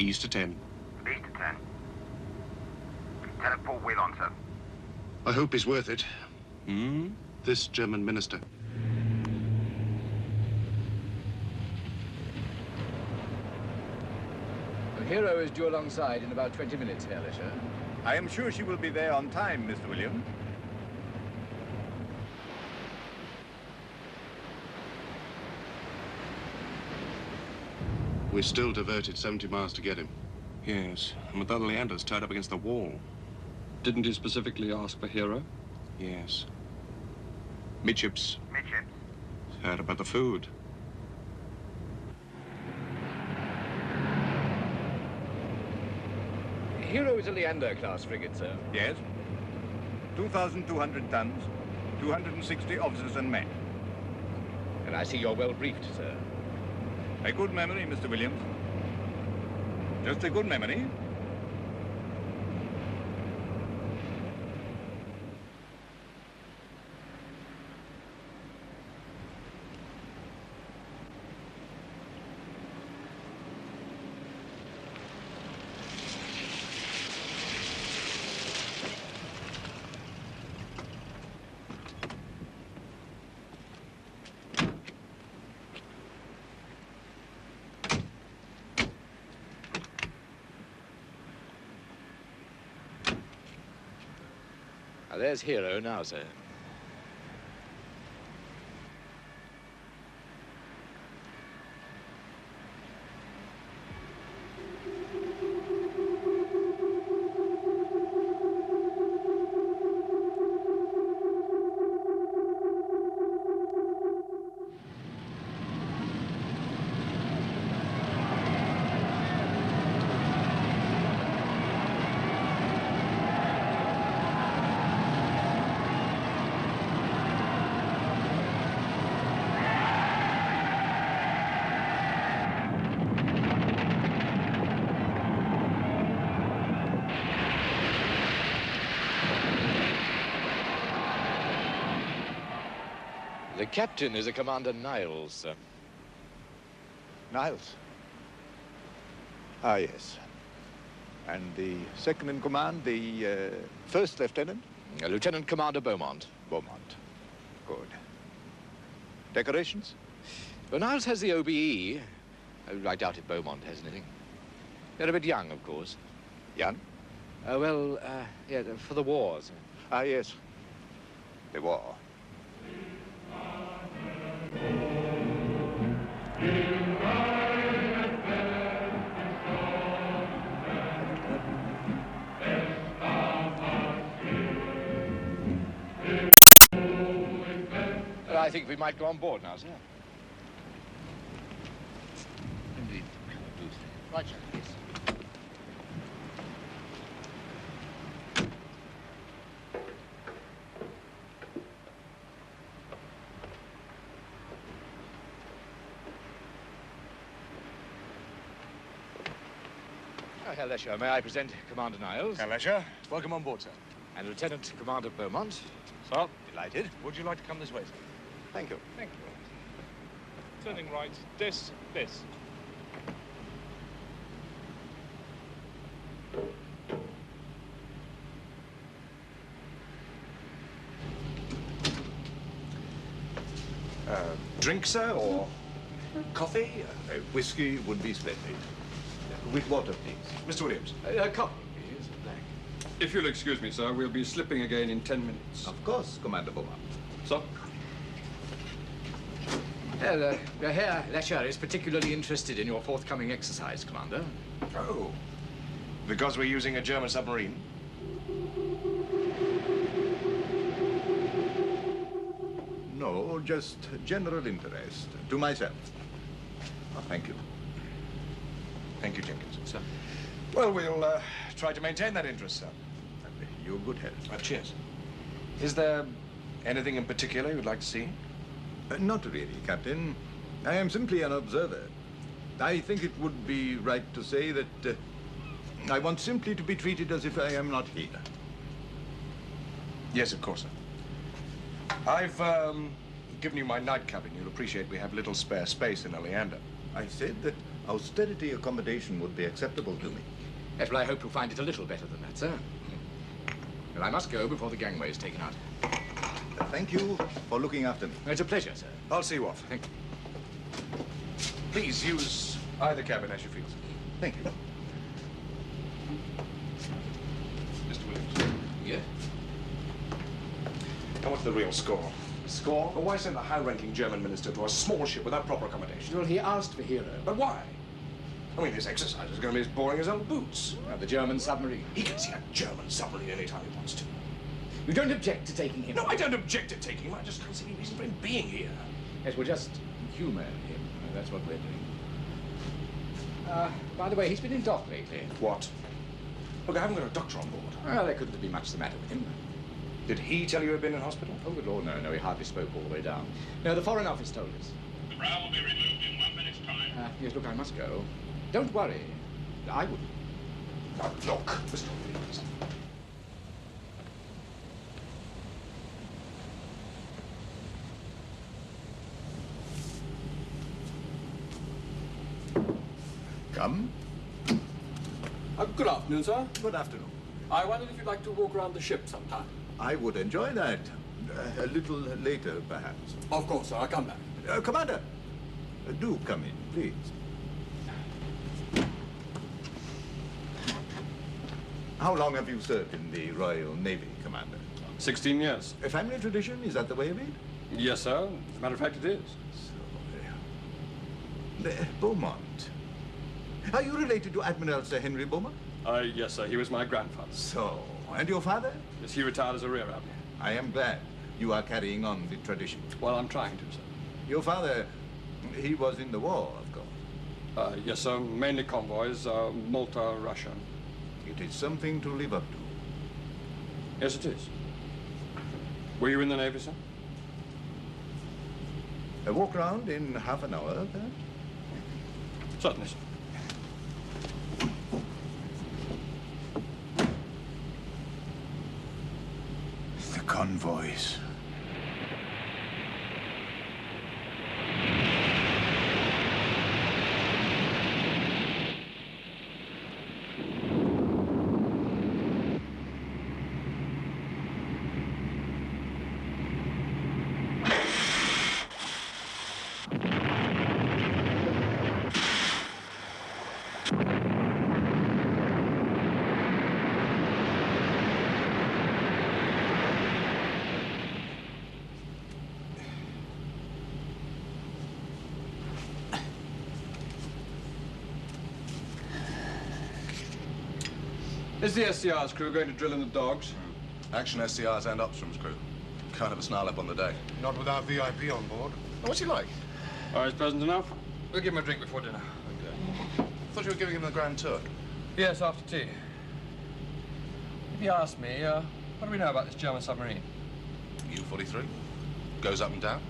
Ease to 10. Ease to 10. 10 at full wheel on, sir. I hope he's worth it. Hmm? This German minister. The Hero is due alongside in about 20 minutes, Herr Lescher. I am sure she will be there on time, Mr. Williams. We still diverted 70 miles to get him. Yes, and with other Leanders tied up against the wall. Didn't he specifically ask for Hero? Yes. Midships. Midships. Heard about the food. Hero is a Leander-class frigate, sir. Yes. 2,200 tons, 260 officers and men. And I see you're well briefed, sir. A good memory, Mr. Williams. Just a good memory. There's Hero now, sir. The captain is a Commander Nialls, sir. Nialls? Ah, yes. And the second in command, the first lieutenant? Lieutenant Commander Beaumont. Beaumont. Good. Decorations? Well, Nialls has the OBE. I doubt if Beaumont has anything. They're a bit young, of course. Young? Yeah, for the wars. Ah, yes. The war. I think we might go on board now, sir. Indeed. Right, sir. Yes. Herr Lescher, may I present Commander Nialls? Herr Lescher, welcome on board, sir. And Lieutenant Commander Beaumont. Sir, Delighted. would you like to come this way, sir? Thank you. Thank you. Turning right, this. Drink, sir, or coffee? Whiskey would be splendid. With water, please. Mr. Williams. Coffee, please. Black. If you'll excuse me, sir, we'll be slipping again in 10 minutes. Of course, Commander Beaumont. Sir? Herr Lescher is particularly interested in your forthcoming exercise, Commander. Oh. Because we're using a German submarine? No, just general interest. To myself. Oh, thank you. Thank you, Jenkins. Sir. Well, we'll try to maintain that interest, sir. Your good health. Cheers. Is there anything in particular you'd like to see? Not really, Captain. I am simply an observer. I think it would be right to say that I want simply to be treated as if I am not here. Yes, of course, sir. I've given you my night cabin. You'll appreciate we have little spare space in the Leander. I said that austerity accommodation would be acceptable to me. Yes, well, I hope you'll find it a little better than that, sir. Well, I must go before the gangway is taken out. Thank you for looking after me. It's a pleasure, sir. I'll see you off. Thank you. Please use either cabin as you feel. Thank you. Mr. Williams. Yes? Now, what's the real score? Score? Well, why send a high-ranking German minister to a small ship without proper accommodation? Well, he asked for Hero. But why? I mean, this exercise is going to be as boring as old boots. The German submarine. He can see a German submarine anytime he wants to. You don't object to taking him? No, I don't object to taking him. I just can't see any reason for him being here. Yes, we'll just humour him. That's what we're doing. By the way, he's been in dock lately. What? Look, I haven't got a doctor on board. Well, there couldn't be much the matter with him. Did he tell you he'd been in hospital? Oh, good Lord, no, he hardly spoke all the way down. No, the Foreign Office told us. The brow will be removed in 1 minute's time. Yes, look, I must go. Don't worry. I wouldn't. Now, look, Mr. Williams. Come. Good afternoon, sir. Good afternoon. I wondered if you'd like to walk around the ship sometime. I would enjoy that. A little later, perhaps. Of course, sir. I'll come back. Commander, do come in, please. How long have you served in the Royal Navy, Commander? 16 years. A family tradition? Is that the way of it? Yes, sir. As a matter of fact, it is. So, Beaumont. Are you related to Admiral Sir Henry Beaumont? Yes, sir. He was my grandfather. So, and your father? Yes, he retired as a rear admiral. I am glad you are carrying on the tradition. Well, I'm trying to, sir. Your father, he was in the war, of course. Yes, sir. Mainly convoys, Malta, Russia. It is something to live up to. Yes, it is. Were you in the Navy, sir? A walk round in half an hour, perhaps? Certainly, sir. The convoys. Is the SCR's crew going to drill in the dogs? Action SCRs and Opstrom's crew. Can't have a snarl up on the day. Not with our VIP on board. Oh, what's he like? Oh, he's pleasant enough. We'll give him a drink before dinner. Okay. Thought you were giving him the grand tour. Yes, after tea. If you ask me, what do we know about this German submarine? U-43. Goes up and down.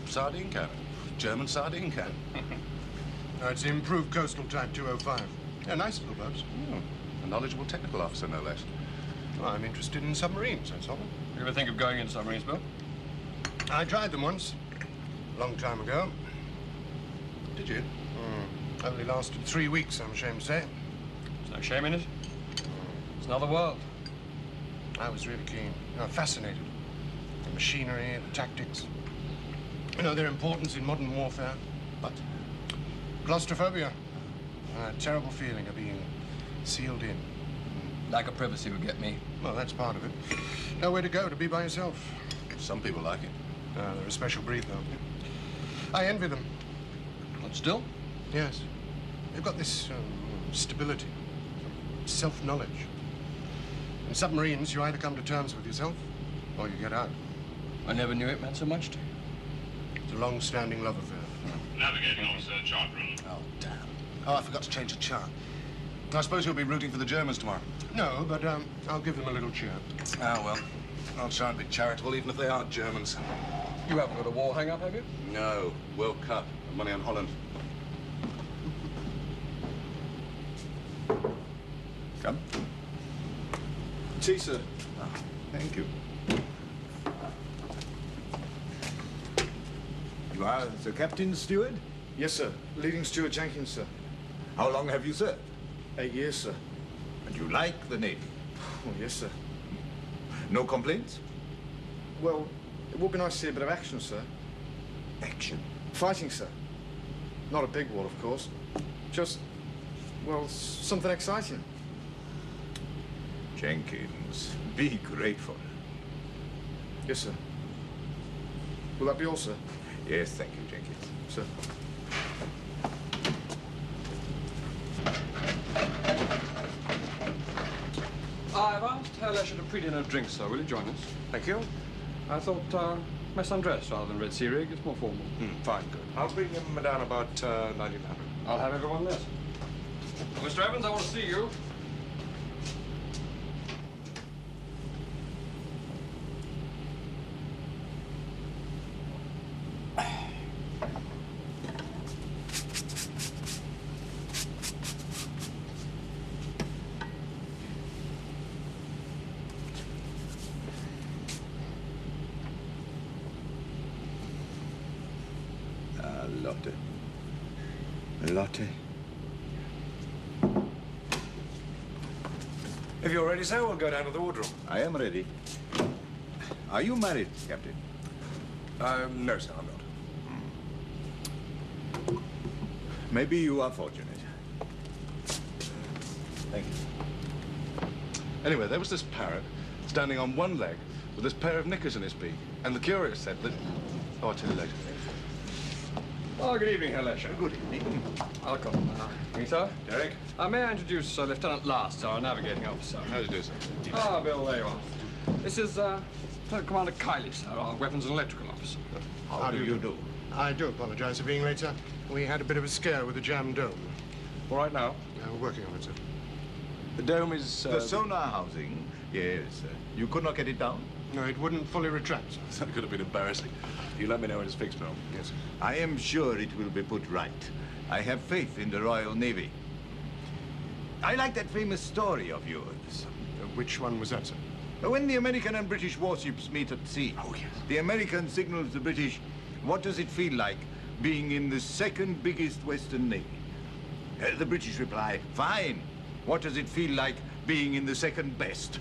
Sardine cannon. German sardine cannon. No, it's the improved coastal type 205. Yeah, nice little boats. A knowledgeable technical officer, no less. Well, I'm interested in submarines, that's all. You ever think of going into submarines, Bill? I tried them once, a long time ago. Did you? Only lasted 3 weeks, I'm ashamed to say. There's no shame in it. It's another world. I was really keen, fascinated. The machinery, the tactics. You know, their importance in modern warfare. But Claustrophobia. A terrible feeling of being sealed in. Lack of privacy would get me. Well, that's part of it. Nowhere to go, to be by yourself. some people like it. They're a special breed, though. I envy them. But still? Yes. They've got this stability, self-knowledge. In submarines, you either come to terms with yourself, or you get out. I never knew it meant so much to you. It's a long-standing love affair. Navigating officer, chart room. Oh, damn. Oh, I forgot to change the chart. I suppose you'll be rooting for the Germans tomorrow. No, but I'll give them a little cheer. Ah, well. I'll try and be charitable, even if they aren't Germans. You haven't got a war hang-up, have you? No. World Cup. Money on Holland. Come. Tea, sir. Ah, thank you. You are the captain's steward? Yes, sir. Leading Steward Jenkins, sir. How long have you served? 8 years, sir. And you like the Navy? Oh, yes, sir. No complaints? Well, it would be nice to see a bit of action, sir. Action. Fighting, sir. Not a big war, of course. Just, well, something exciting. Jenkins, be grateful. Yes, sir. Will that be all, sir? Yes, thank you, Jenkins. Sir. I've asked Herr Lescher to pre-dinner drink, sir. Will you join us? Thank you. I thought mess undress rather than Red Sea Rig. It's more formal. Fine, good. I'll bring him down about 1900. I'll have everyone this. Mr. Evans, I want to see you. Lotte. If you're ready, sir, we'll go down to the wardroom. I am ready. Are you married, Captain? No, sir, I'm not. Maybe you are fortunate. Thank you. Anyway, there was this parrot standing on one leg with this pair of knickers in his beak. And the curious said that... Oh, I'll tell you later. Oh, good evening, Herr Lescher. Good evening. Welcome. Sir? Derek? May I introduce Lieutenant Last, our navigating officer? How do you do, sir? Ah, Bill, there you are. This is Lieutenant Commander Kiley, sir, our weapons and electrical officer. How do you do? I do apologize for being late, sir. We had a bit of a scare with the jammed dome. All right now. We're working on it, sir. The dome is... The sonar housing? Yes. You could not get it down? No, it wouldn't fully retract, sir. That could have been embarrassing. You let me know when it's fixed, Bill. Yes, sir. I am sure it will be put right. I have faith in the Royal Navy. I like that famous story of yours. Which one was that, sir? When the American and British warships meet at sea. Oh, yes. The American signals the British, what does it feel like being in the second biggest Western Navy? The British reply, fine. What does it feel like being in the second best?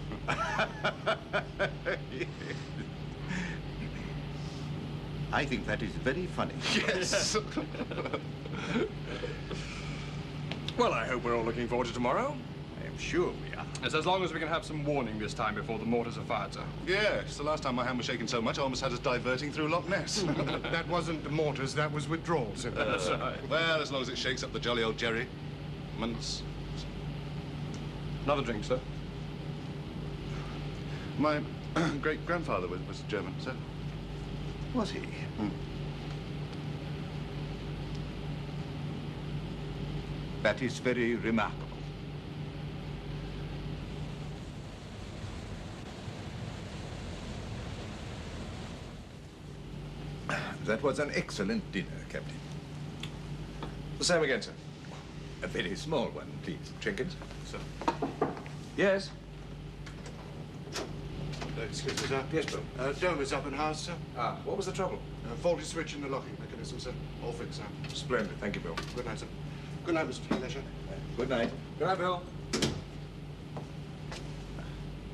I think that is very funny. Yes. Well, I hope we're all looking forward to tomorrow. I am sure we are. It's as long as we can have some warning this time before the mortars are fired, sir. Yes, the last time my hand was shaking so much, I almost had us diverting through Loch Ness. That wasn't the mortars, that was withdrawal, sir. Well, as long as it shakes up the jolly old Jerry. Months. Another drink, sir. My great-grandfather was German, sir. Was he? That is very remarkable. That was an excellent dinner, Captain. The same again, sir. A very small one, please. Jenkins? Sir. Yes? Excuse me, sir. Yes, Bill. Dome is up and housed, sir. Ah, what was the trouble? Faulty switch in the locking mechanism, sir. All fixed, sir. Splendid. Thank you, Bill. Good night, sir. Good night, Mr. Lescher. Good night. Good night, Bill.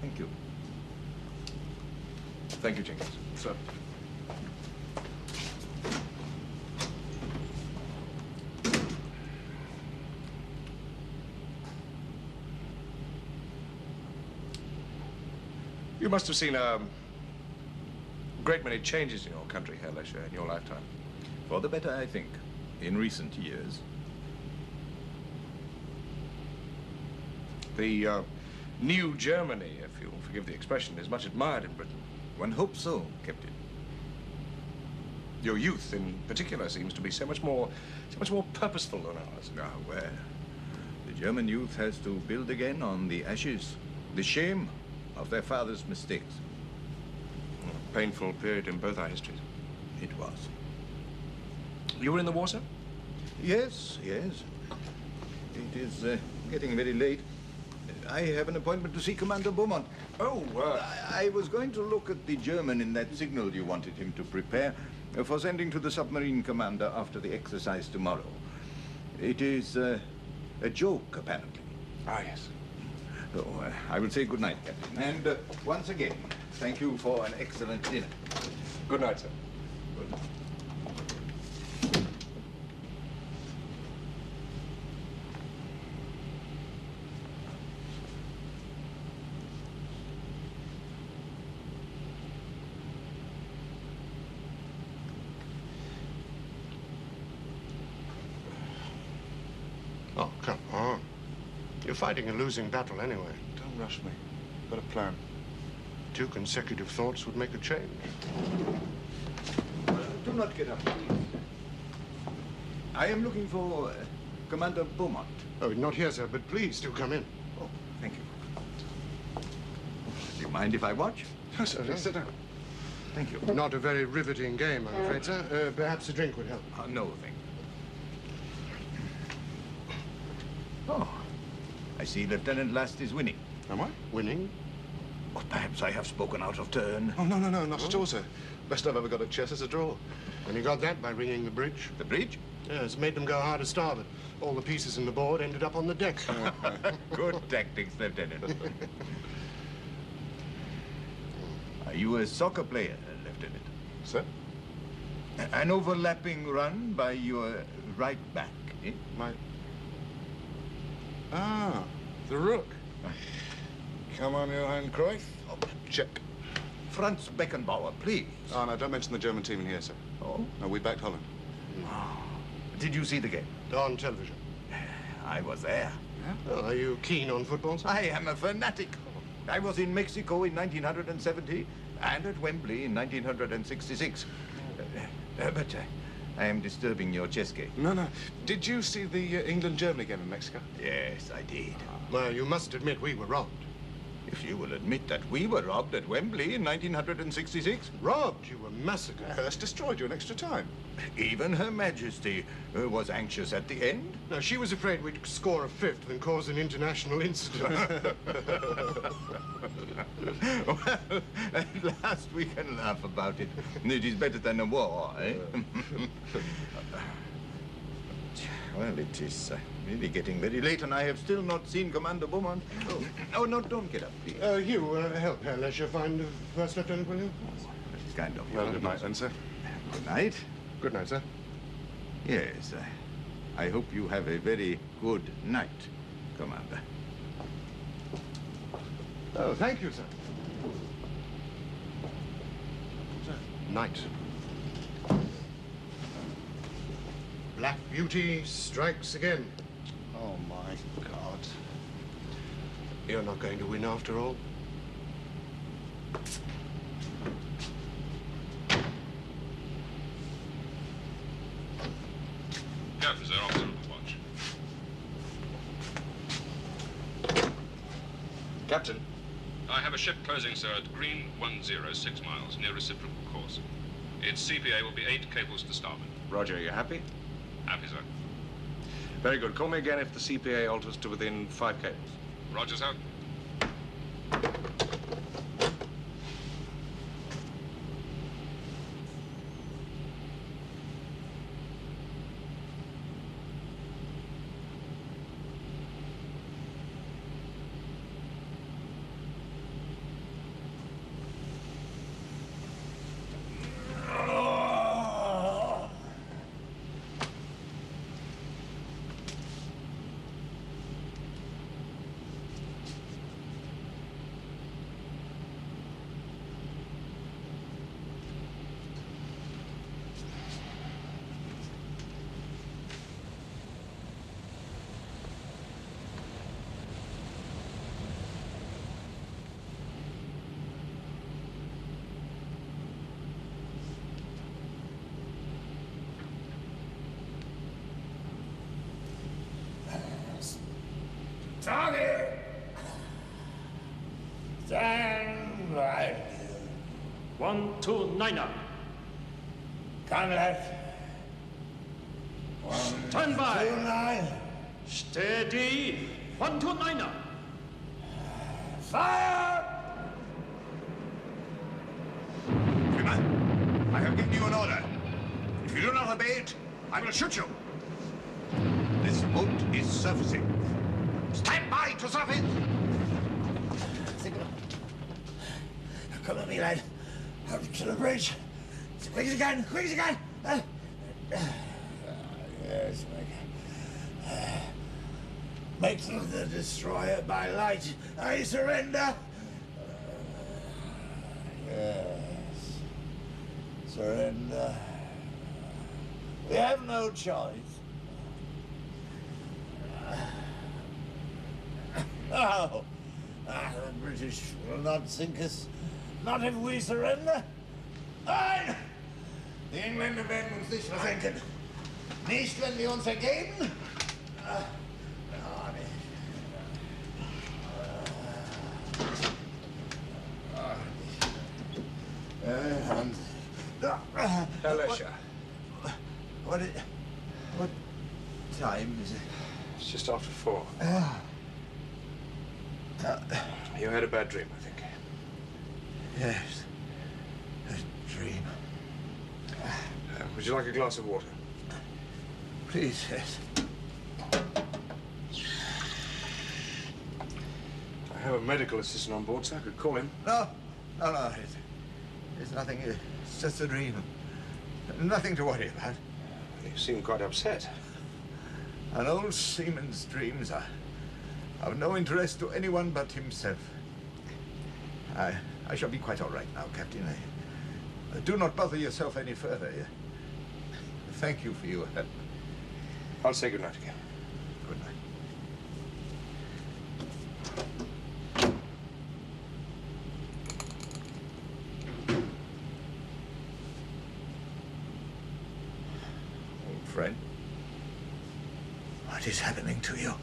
Thank you. Thank you, Jenkins. Sir. You must have seen a great many changes in your country, Herr Lescher, in your lifetime. For the better, I think, in recent years. The new Germany, if you'll forgive the expression, is much admired in Britain. One hopes so, Captain. Your youth, in particular, seems to be so much more purposeful than ours. Ah, well, the German youth has to build again on the ashes, the shame of their father's mistakes. A painful period in both our histories. It was. You were in the war, sir? Yes, yes. It is getting very late. I have an appointment to see Commander Beaumont. Oh, I was going to look at the German in that signal you wanted him to prepare for sending to the submarine commander after the exercise tomorrow. It is A joke, apparently. Ah, yes. So, I will say good night, Captain. And once again, thank you for an excellent dinner. Good night, sir. Good. Oh, come on. You're fighting a losing battle anyway. Don't rush me. Got a plan. 2 consecutive thoughts would make a change. Do not get up, please. I am looking for Commander Beaumont. Oh, not here, sir, but please do come in. Oh, thank you. Do you mind if I watch? No, sir, please sit down. Thank you. Not a very riveting game, I'm afraid, sir. Perhaps a drink would help. No, thank you. Oh, I see Lieutenant Last is winning. Am I? Winning? Or perhaps I have spoken out of turn. Oh, no, not at all, sir. Best I've ever got at chess is a draw. And you got that by ringing the bridge? The bridge? Yes, made them go hard to starboard. All the pieces in the board ended up on the deck. Good tactics, Lieutenant. Are you a soccer player, Lieutenant? Sir? An overlapping run by your right back, eh? My... Ah, the rook. Come on, Johann Cruyff. Oh, Check. Franz Beckenbauer, please. Oh, no, don't mention the German team in here, sir. Oh? No, we backed Holland. Did you see the game? On television. I was there. Oh, are you keen on football, sir? I am a fanatic. I was in Mexico in 1970 and at Wembley in 1966. But I am disturbing your chess game. No. Did you see the England-Germany game in Mexico? Yes, I did. Well, you must admit we were robbed. If you will admit that we were robbed at Wembley in 1966. Robbed? You were massacred. That's destroyed you in extra time. Even Her Majesty was anxious at the end. No, she was afraid we'd score a 5th and cause an international incident. Well, at last we can laugh about it. It is better than a war, eh? Well, it is really getting very late, and I have still not seen Commander Beaumont. Oh, no, don't get up, please. Hugh, help Herr Lescher find the First Lieutenant, will you? That is kind of you. Well, good night then, sir. Good night. Good night, sir. Yes, I hope you have a very good night, Commander. Oh, thank you, sir. Night. Black Beauty strikes again. Oh, my God. You're not going to win after all. Captain, sir, officer of the watch. Captain. I have a ship closing, sir, at green 106 miles, near reciprocal course. Its CPA will be 8 cables to starboard. Roger, you happy? Happy, sir. Very good. Call me again if the CPA alters to within 5 cables. Roger, sir. Target! Stand right. 129er. Come left. Stand by. 129. Steady. 129er. Fire! Freeman, I have given you an order. If you do not obey it, I will shoot you. This boat is surfacing. Stand by to surface! Signal. Come on, me lad. Up to the bridge. As quick as you can, quick as you can. Yes, make the destroyer by light. I surrender. Yes. Surrender. We have no choice. No. The British will not sink us. Not if we surrender. Nein! Die Engländer werden uns nicht versenken. Nicht, wenn wir uns ergeben. Herr Lescher. What time is it? It's just after 4. You had a bad dream, I think. Yes. A dream. Would you like a glass of water? Please, yes. I have a medical assistant on board, so I could call him. No. It's nothing. It's just a dream. Nothing to worry about. You seem quite upset. An old seaman's dreams are of no interest to anyone but himself. I shall be quite all right now, Captain. Do not bother yourself any further. Thank you for your help. I'll say good night again. Good night. Old friend, what is happening to you?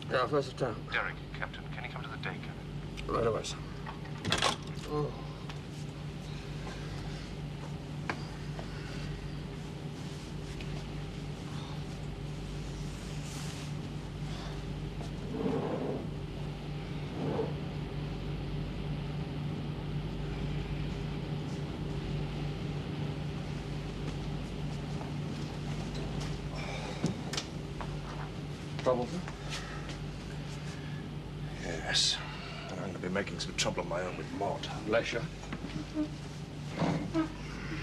Yeah, first of town. Derek, Captain, can you come to the deck? Right away, sir. Oh. Trouble, sir? Yes. And I'm going to be making some trouble of my own with Mort. Lescher.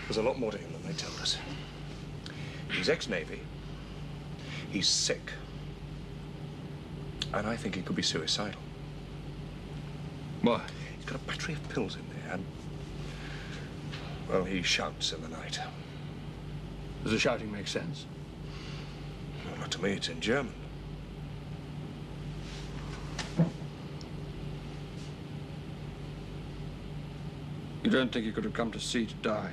There's a lot more to him than they told us. He's ex-Navy. He's sick. And I think he could be suicidal. Why? He's got a battery of pills in there and... well, he shouts in the night. Does the shouting make sense? Well, not to me, it's in German. You don't think he could have come to sea to die?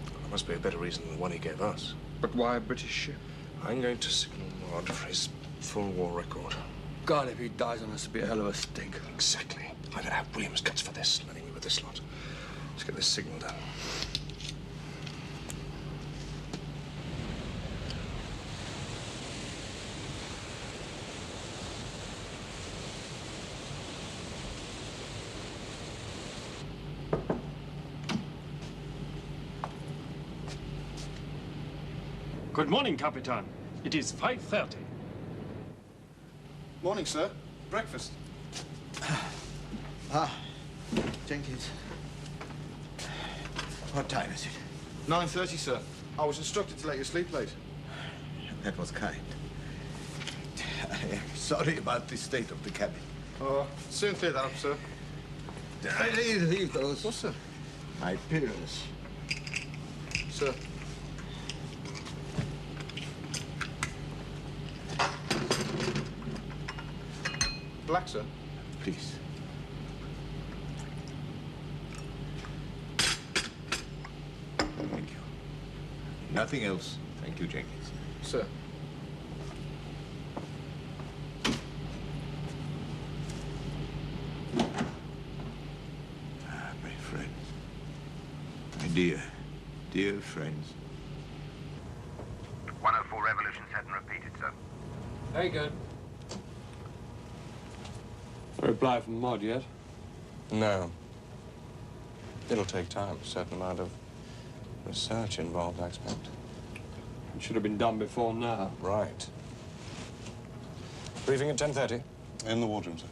Well, there must be a better reason than the one he gave us. But why a British ship? I'm going to signal Maud for his full war record. God, if he dies on us, it'd be a hell of a stink. Exactly. I'm going to have Williams guts for this, letting me with this lot. Let's get this signal done. Good morning, Capitan. It is 5:30. Morning, sir. Breakfast. Jenkins. What time is it? 9:30, sir. I was instructed to let you sleep late. That was kind. I am sorry about the state of the cabin. Oh, soon clear that up, sir. Leave those. What's sir? My pills. Sir. Black, sir. Please. Thank you. Nothing else. Thank you, Jenkins. Sir. My friends. My dear friends. 104 revolution set and repeated, sir. Very good. A reply from Mod yet? No. It'll take time. A certain amount of research involved, I expect. It should have been done before now. Right. Briefing at 10:30. In the wardroom, sir.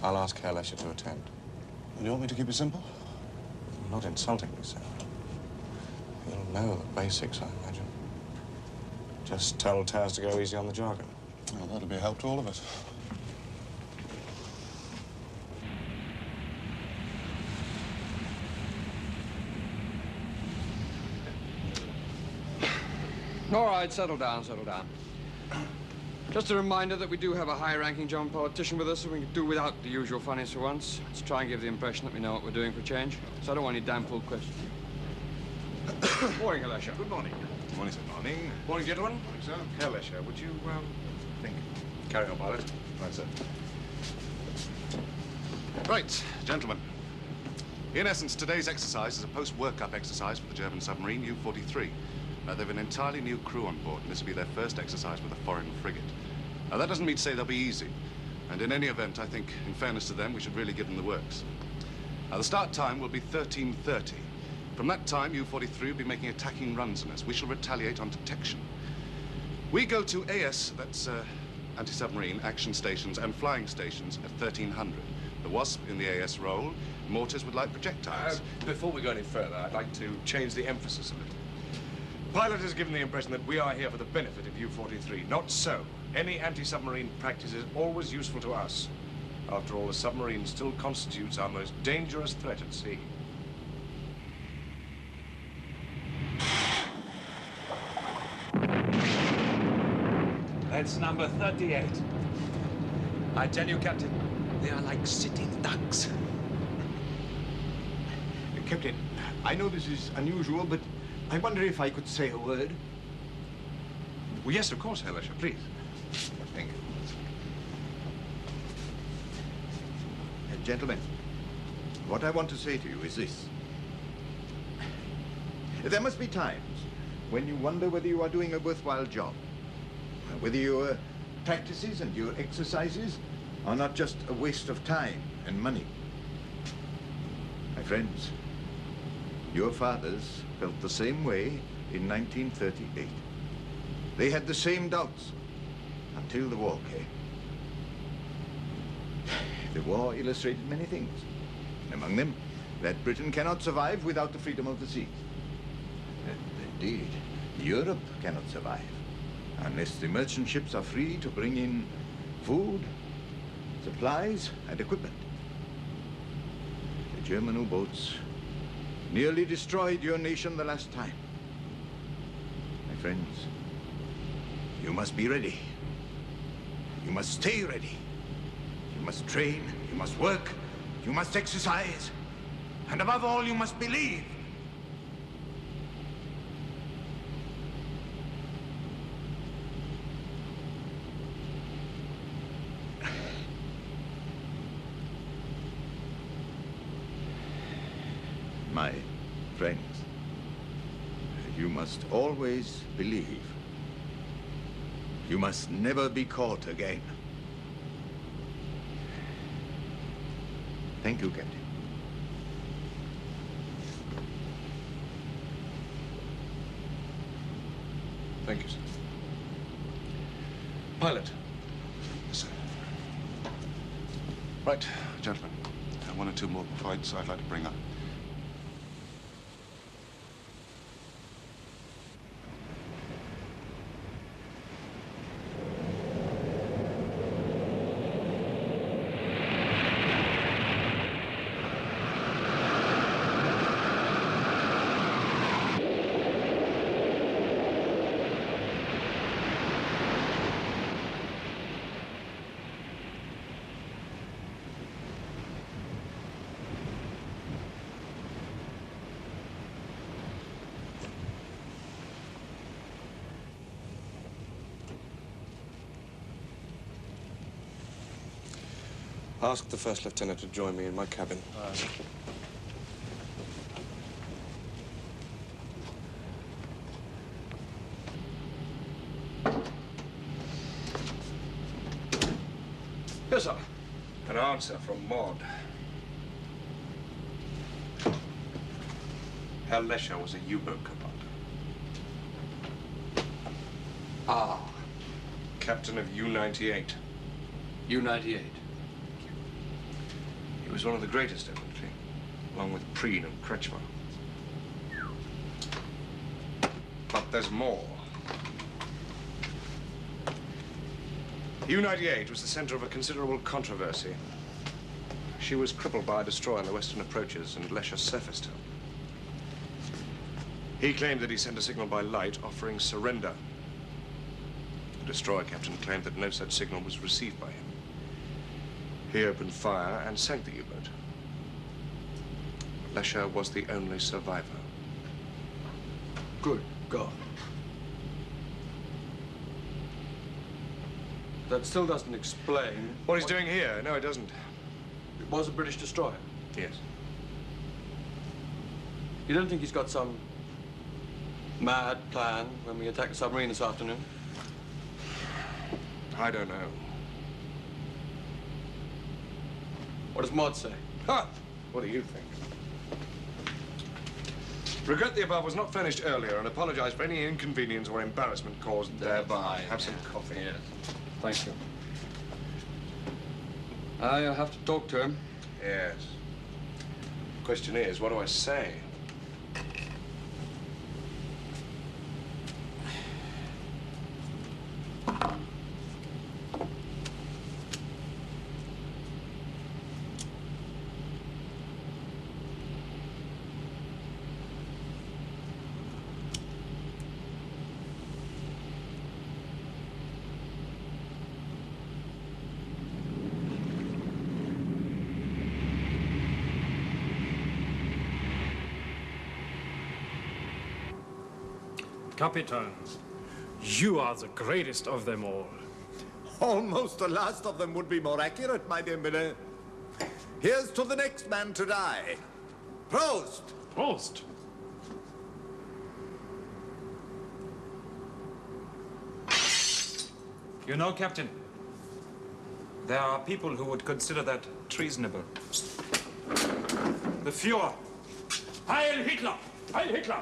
I'll ask Herr Lescher to attend. Do you want me to keep it simple? Not insultingly, sir. He'll know the basics, I imagine. Just tell Taz to go easy on the jargon. Well, that'll be a help to all of us. All right, settle down, settle down. Just a reminder that we do have a high-ranking German politician with us, so we can do without the usual funnies for once. Let's try and give the impression that we know what we're doing for a change. So I don't want any damn-fool questions. Morning, Herr Lescher. Good morning. Morning, sir. Morning. Morning, gentlemen. Morning, sir. Herr Lescher, would you, Think. carry on, pilot? Right, sir. Right, gentlemen. In essence, today's exercise is a post-workup exercise for the German submarine U-43. They have an entirely new crew on board, and this will be their first exercise with a foreign frigate. Now, that doesn't mean to say they'll be easy. And in any event, I think, in fairness to them, we should really give them the works. Now, the start time will be 13:30. From that time, U-43 will be making attacking runs on us. We shall retaliate on detection. We go to AS, that's anti-submarine, action stations and flying stations at 1300. The Wasp in the AS role, mortars with light projectiles. Before we go any further, I'd like to change the emphasis a little. Pilot has given the impression that we are here for the benefit of U-43. Not so. Any anti-submarine practice is always useful to us. After all, the submarine still constitutes our most dangerous threat at sea. That's number 38. I tell you, Captain, they are like sitting ducks. Captain, I know this is unusual, but I wonder if I could say a word. Well, yes, of course, Herr Lescher, please. Thank you. Gentlemen, what I want to say to you is this. There must be times when you wonder whether you are doing a worthwhile job, whether your practices and your exercises are not just a waste of time and money. My friends, your fathers felt the same way in 1938. They had the same doubts until the war came. The war illustrated many things. Among them, that Britain cannot survive without the freedom of the seas. Indeed, Europe cannot survive unless the merchant ships are free to bring in food, supplies, and equipment. The German U-boats nearly destroyed your nation the last time. My friends, you must be ready. You must stay ready. You must train, you must work, you must exercise, and above all, you must believe. My friends, you must always believe. You must never be caught again. Thank you, Captain. Thank you, sir. Pilot. Yes, sir. Right, gentlemen. One or two more points I'd like to bring up. Ask the first lieutenant to join me in my cabin. Yes, sir. An answer from Maud. Herr Lescher was a U-boat commander. Ah. Captain of U-98. U-98. He was one of the greatest infantry, along with Preen and Kretschmer. But there's more. U-98 was the center of a considerable controversy. She was crippled by a destroyer on the western approaches, and Lescher surfaced her. He claimed that he sent a signal by light offering surrender. The destroyer captain claimed that no such signal was received by him. He opened fire and sank the U-boat. Lescher was the only survivor. Good God. That still doesn't explain... What he's doing here? No, it doesn't. It was a British destroyer? Yes. You don't think he's got some mad plan when we attack the submarine this afternoon? I don't know. What does Maud say? Ha! What do you think? Regret the above was not furnished earlier and apologize for any inconvenience or embarrassment caused thereby. Have some coffee. Yes. Thank you. I'll have to talk to him. Yes. Question is, what do I say? Capitan, you are the greatest of them all. Almost the last of them would be more accurate, my dear Miller. Here's to the next man to die. Prost! Prost! You know, Captain, there are people who would consider that treasonable. The Führer! Heil Hitler! Heil Hitler!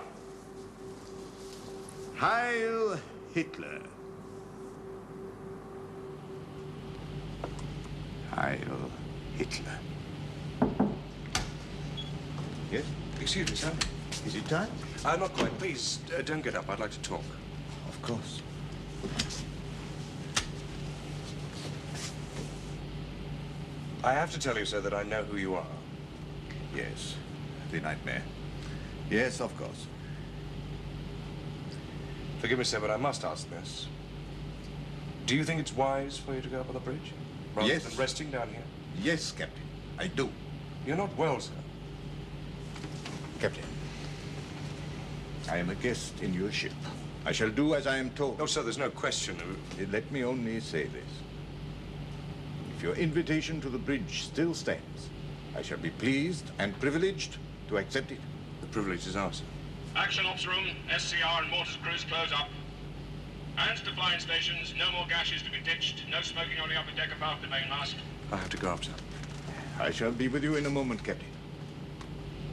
Heil Hitler. Heil Hitler. Yes? Excuse me, sir. Is it time? Not quite. Please, don't get up. I'd like to talk. Of course. I have to tell you, sir, that I know who you are. Yes, the nightmare. Yes, of course. Forgive me, sir, but I must ask this. Do you think it's wise for you to go up on the bridge? Rather Yes. than resting down here? Yes, Captain, I do. You're not well, sir. Captain, I am a guest in your ship. I shall do as I am told. No, sir, there's no question. Let me only say this. If your invitation to the bridge still stands, I shall be pleased and privileged to accept it. The privilege is ours, sir. Action ops room, SCR and mortars crews close up. Hands to flying stations, no more gashes to be ditched, no smoking on the upper deck above the mainmast. I have to go up, sir. I shall be with you in a moment, Captain.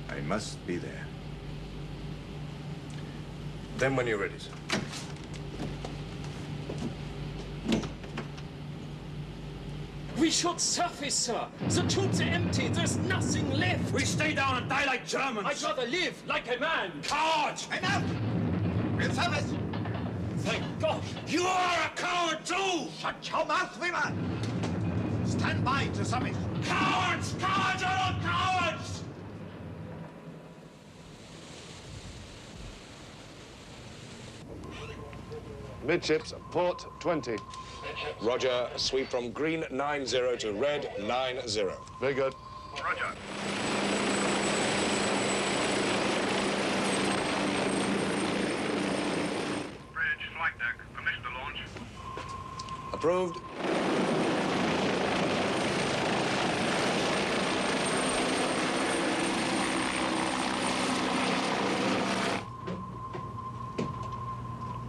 I must be there. Then when you're ready, sir. We should surface, sir. The tubes are empty. There's nothing left. We stay down and die like Germans. I'd rather live like a man. Cowards! Enough! We'll surface! Thank God. You are a coward too! Shut your mouth, Weaver! Stand by to surface! Cowards! Cowards are all cowards! Midships, port 20. Roger, sweep from green 90 to red 90. Very good. Roger. Bridge, flight deck. Permission to launch. Approved.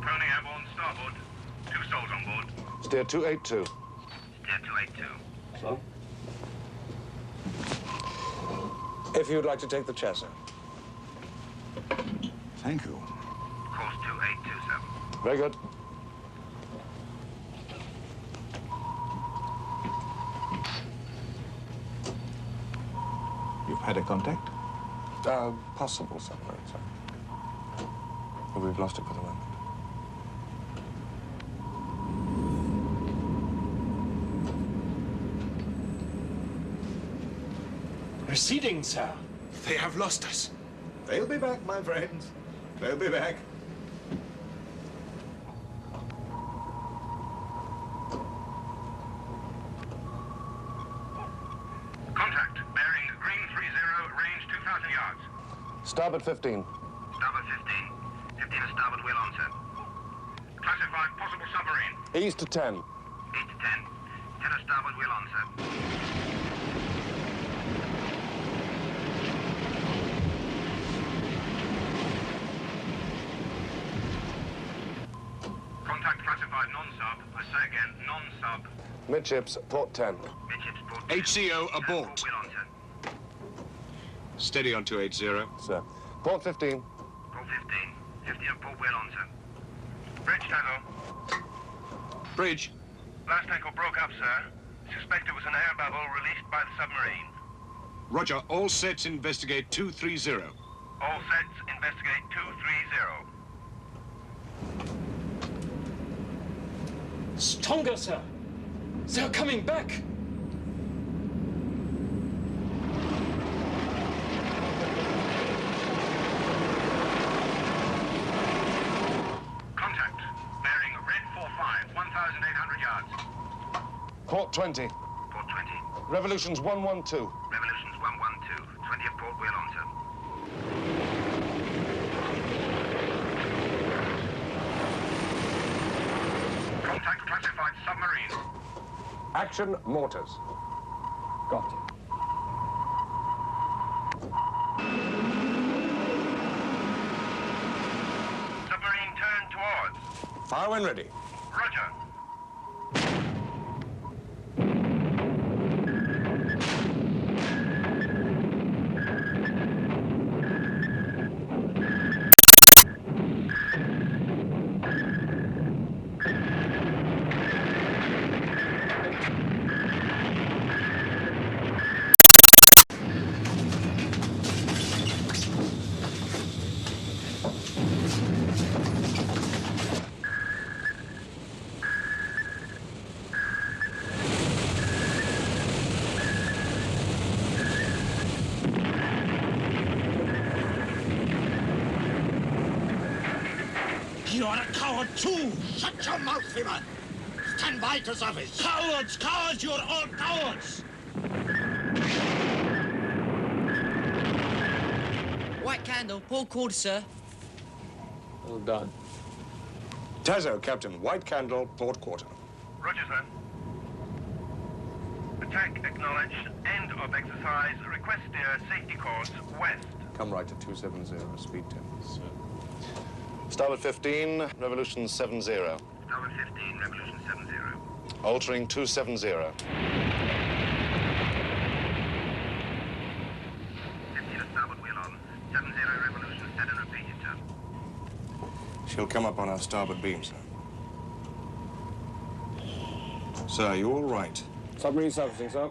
Tony airborne, starboard. 2 souls on board. Steer 282. Steer 282. So? If you'd like to take the chair, sir. Thank you. Course 2827. Very good. You've had a contact? Possible submarine, sir. But we've lost it for the moment. Receding, sir. They have lost us. They'll be back, my friends. They'll be back. Contact. Bearing green 30, range 2,000 yards. Starboard 15. Starboard 15. 15 at starboard wheel on, sir. Classified possible submarine. East to 10. 8 to 10. 10 at starboard wheel on, sir. Contact classified non-sub. I say again, non-sub. Midships, port 10. Midships port 10. HCO 10 abort. port wheel on, sir. Steady on 280. Sir. Port 15. Port 15. 15 at port wheel on, sir. Bridge tackle. Bridge. Last tackle broke up, sir. Suspect it was an air bubble released by the submarine. Roger, all sets investigate 230. All sets investigate 230. Stronger, sir. They're coming back. Contact. Bearing red 45, 1,800 yards. Port 20. Port 20. Revolutions 112. Revolutions 112. 20 at port wheel on, sir. Contact classified submarine. Action mortars. Got it. Submarine turned towards. Fire when ready. Roger. You're a coward too! Shut your mouth, Weaver! Stand by to surface! Cowards! Cowards! You're all cowards! White candle, port quarter, sir. Well done. Tazo, Captain. White candle, port quarter. Roger, sir. Attack acknowledged. End of exercise. Request steer safety course west. Come right to 270, speed 10. Sir. Starboard 15, revolution 70. Starboard 15, revolution 70. Altering 270. 15 at starboard wheel on. 70 revolution set and repeated, sir. She'll come up on our starboard beam, sir. Sir, are you all right? Submarine surfacing, sir.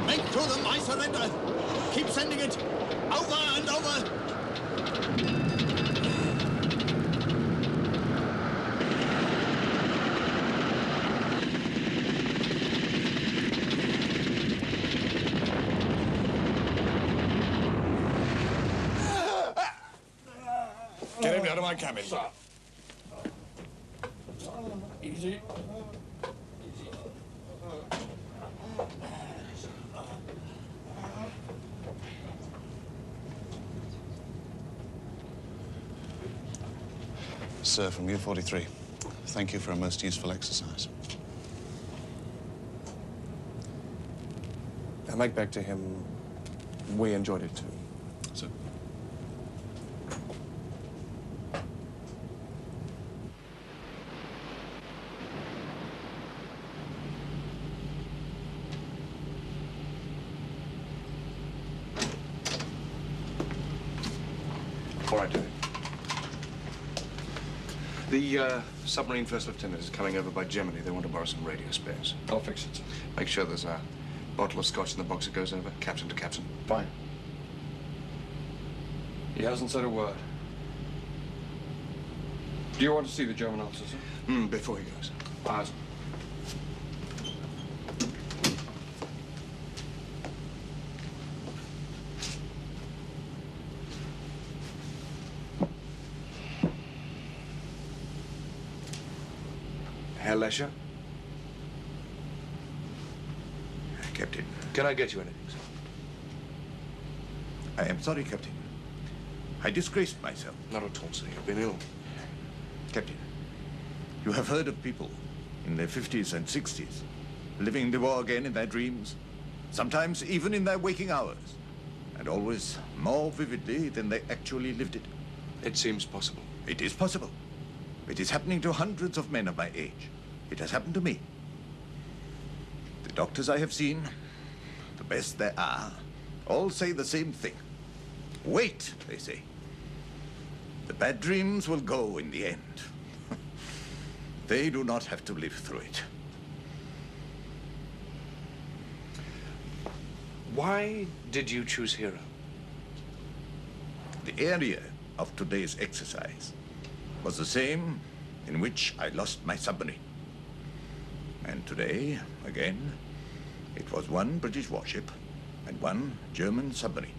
Make to them, I surrender. Keep sending it. Over and over. Get him out of my cabin. Sir. Easy. Sir, from U-43, thank you for a most useful exercise. Now make back to him, we enjoyed it too. Sir. All right, David. The submarine first lieutenant is coming over by Germany. They want to borrow some radio spares. I'll fix it, sir. Make sure there's a bottle of scotch in the box that goes over, captain to captain. Fine. He hasn't said a word. Do you want to see the German officer, sir? Before he goes. Aye, sir. Herr Lescher? Captain, Can I get you anything, sir? I am sorry, Captain. I disgraced myself. Not at all, sir. You've been ill. Captain, you have heard of people in their 50s and 60s living the war again in their dreams, sometimes even in their waking hours, and always more vividly than they actually lived it. It seems possible. It is possible. It is happening to hundreds of men of my age. It has happened to me. The doctors I have seen, the best there are, all say the same thing. Wait, they say. The bad dreams will go in the end. They do not have to live through it. Why did you choose Hero? The area of today's exercise was the same in which I lost my submarine. And today, again, it was one British warship and one German submarine.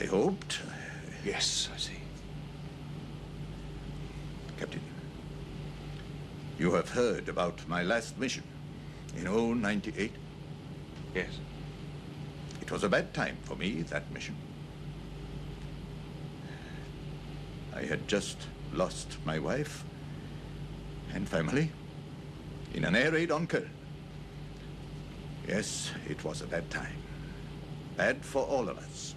I hoped... Yes, I see. Captain, you have heard about my last mission in 98? Yes. It was a bad time for me, that mission. I had just lost my wife and family in an air raid on Köln. Yes, it was a bad time. Bad for all of us.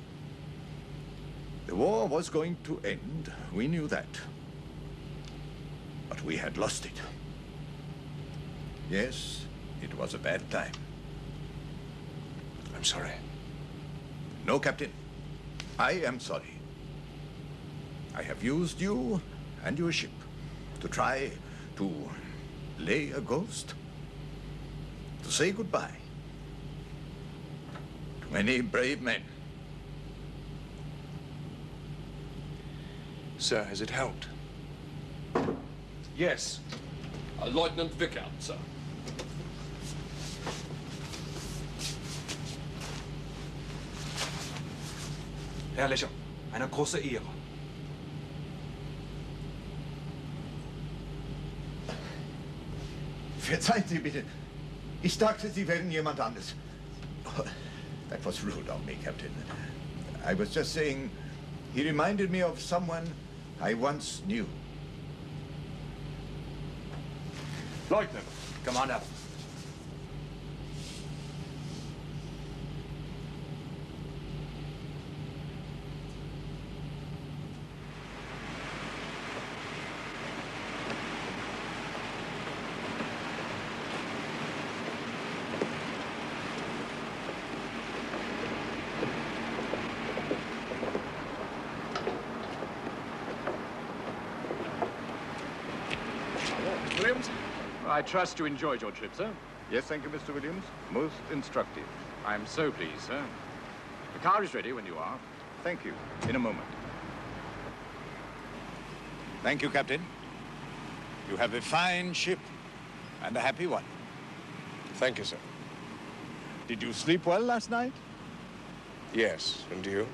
The war was going to end, we knew that. But we had lost it. Yes, it was a bad time. I'm sorry. No, Captain. I am sorry. I have used you and your ship to try to lay a ghost, to say goodbye to many brave men. Sir, has it helped? Yes. Lieutenant Vick out, sir. Herr Lescher, eine große Ehre. Verzeihen Sie bitte. Ich dachte, Sie wären jemand anderes. Oh, that was rude of me, Captain. I was just saying, he reminded me of someone I once knew. Leutnant, come on up. Williams, I trust you enjoyed your trip, sir. Yes, thank you, Mr. Williams. Most instructive. I'm so pleased, sir. The car is ready when you are. Thank you. In a moment. Thank you, Captain. You have a fine ship and a happy one. Thank you, sir. Did you sleep well last night? Yes, and you?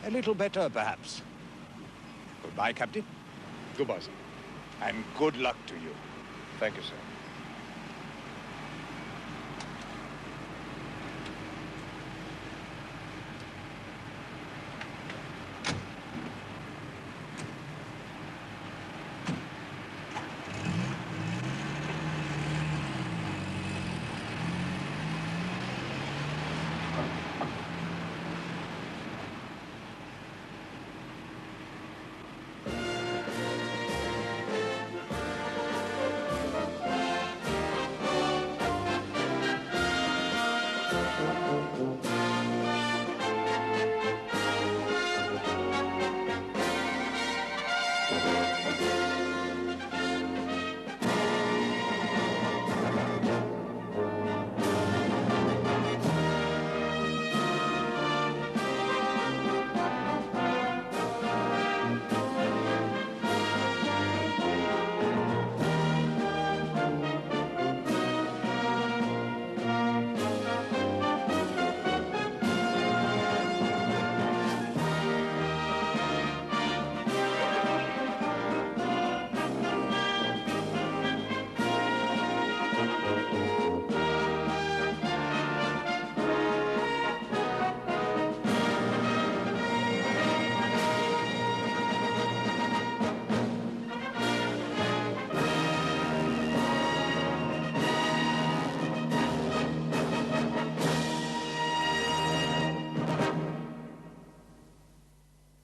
A little better, perhaps. Goodbye, Captain. Goodbye, sir. And good luck to you. Thank you, sir.